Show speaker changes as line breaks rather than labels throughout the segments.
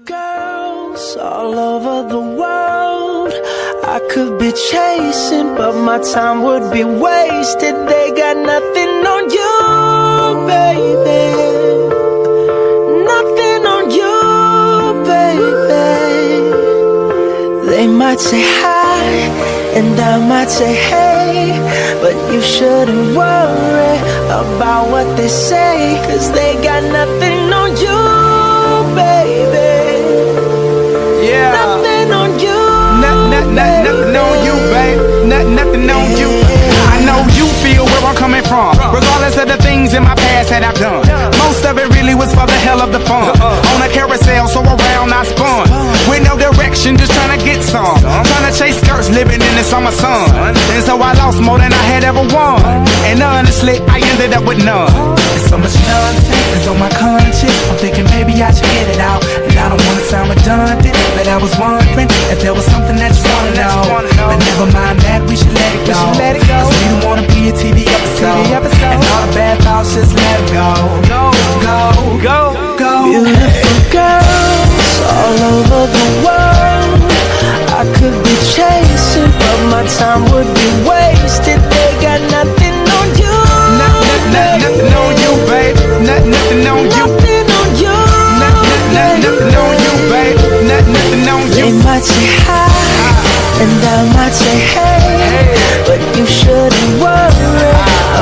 girls all over the world I could be chasing, but my time would be wasted. They got nothing on you, baby. Nothing on you, baby. They might say hi, and I might say hey, but you shouldn't worry about what they say, 'cause they got nothing on you, baby.
Yeah.
Nothing on you.
Nothing on you, babe. Nothing on you. I know you feel where I'm coming from, regardless of the things in my past that I've done. Most of it really was for the hell of the fun. On a carousel, so around I spun, with no direction, just trying to get some. Trying to chase skirts, living in the summer sun. And so I lost more than I had ever won. And honestly, I ended up with none. There's so much nonsense is on my conscience. I'm thinking maybe I should get it out. And I don't wanna sound redundant, but I was wondering if there was something that you wanna know. But never mind that, we should let it go. 'Cause we don't wanna be a TV episode. And all the bad thoughts, just let it go. Go.
Beautiful girls all over the world I could be chasing, but my time would be wasted. They got nothing on you.
Nothing on you, babe. Nothing on you.
Nothing on you.
Nothing on you, babe. Nothing on you.
They might say hi, and I might say hey, but you shouldn't worry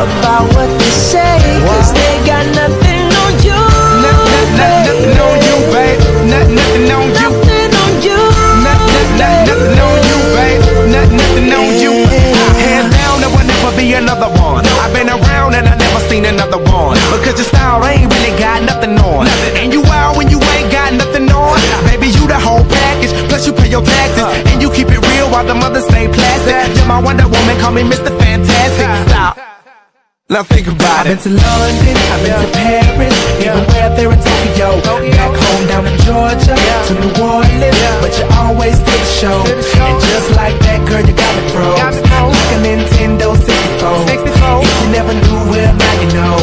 about what they say, 'cause they got nothing on you.
Nothing on you, babe. Nothing on you.
Nothing on you.
Nothing on you, babe. Nothing on you. Hands down, there will never be another one. I've been around and I never seen another one. Because your style ain't really got nothing on. And you wild when you ain't got nothing on. Baby, you the whole package. Plus you pay your taxes. And you keep it real while the mothers stay plastic. You're my Wonder Woman, call me Mr. Fantastic. Stop. Now think about it. I've been to London, I've been to Paris, even where there in Tokyo. Back home down in Georgia, to New Orleans, but you always did the show. And just like that, girl, you got me froze. Like a Nintendo 64. If you never knew, well, now you know.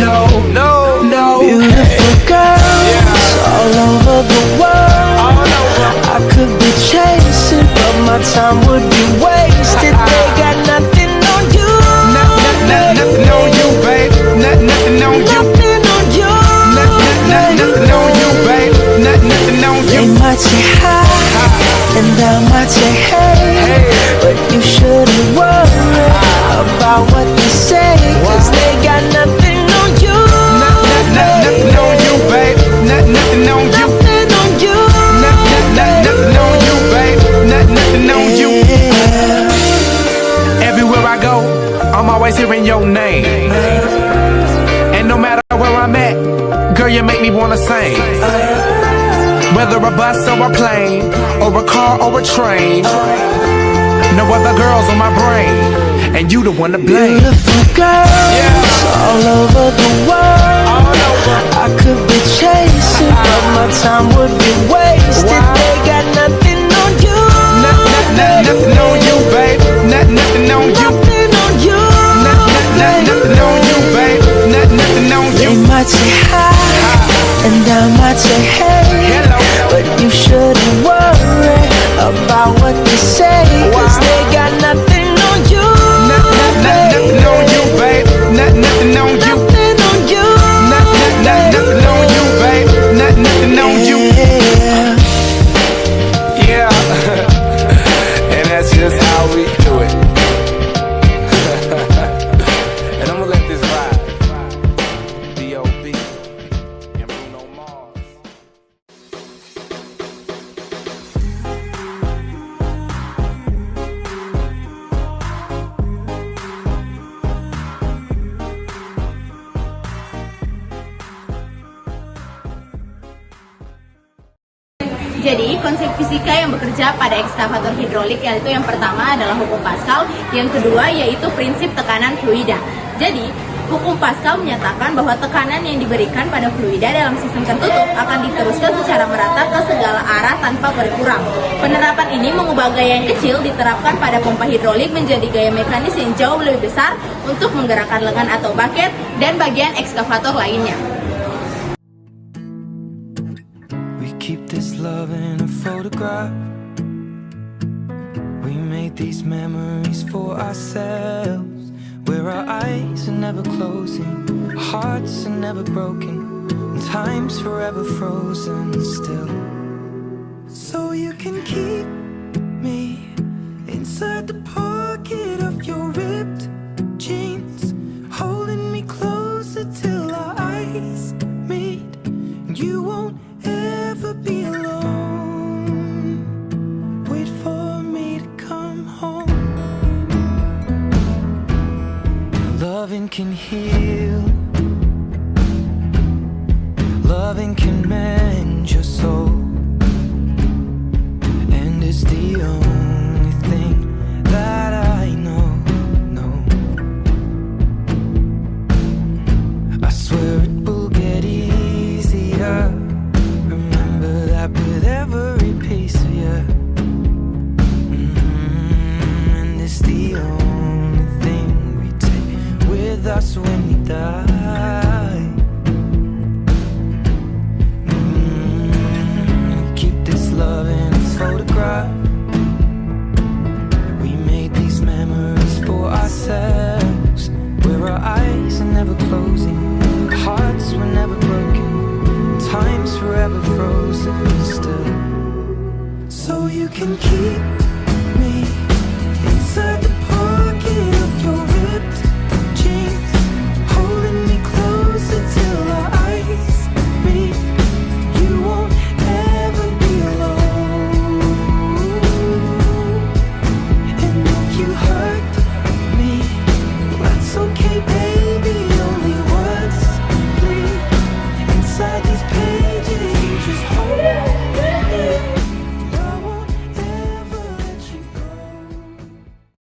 No.
Beautiful girls all over the world I could be chasing, but my time would be wasted. They got nothing on you.
Nothing on you, babe. Nothing on you.
Nothing on you.
Nothing on you, babe. Nothing on you.
They might say hi, and I might say hey, but you shouldn't worry about what they say, 'cause they got nothing on you.
Nothing on you, babe. Nothing on you.
Nothing on you.
Nothing on you, babe. Nothing on you. Everywhere I go, I'm always hearing your name. And no matter where I'm at, girl, you make me wanna sing. Whether a bus or a plane, or a car or a train, no other girls on my brain, and you the one to blame.
Beautiful girls all over the world I could be chasing, but my time would be wasted. They got nothing on you.
Nothing on you, babe. Nothing on you.
Nothing on you.
Nothing on you, babe. Nothing on you.
They might say hi, and I might say hey, but you shouldn't worry about what they say, 'cause they got nothing on you.
Nothing on you, babe. Nothing on you.
Nothing on you.
Nothing on you, babe. Nothing on you. Yeah. And that's just how we do it. And I'm gonna let this ride. B.O.B. and Bruno Mars.
Jadi konsep fisika yang bekerja pada ekskavator hidrolik yaitu yang pertama adalah hukum Pascal, yang kedua yaitu prinsip tekanan fluida. Jadi hukum Pascal menyatakan bahwa tekanan yang diberikan pada fluida dalam sistem tertutup akan diteruskan secara merata ke segala arah tanpa berkurang. Penerapan ini mengubah gaya yang kecil diterapkan pada pompa hidrolik menjadi gaya mekanis yang jauh lebih besar untuk menggerakkan lengan atau bucket dan bagian ekskavator lainnya.
keep this love in a photograph. We made these memories for ourselves, where our eyes are never closing, hearts are never broken, and time's forever frozen still. So you can keep me inside the pocket of your ripped jeans, holding me closer till our eyes meet. You won't ever be alone. Wait for me to come home. Loving can heal, loving can mend your soul, and it's the only thing that I know. I swear it will get easier. Remember that with every piece of you. And it's the only thing we take with us when we die. Keep this love in a photograph. We made these memories for ourselves, where our eyes are never closing, hearts were never broken, time's forever frozen still. So you can keep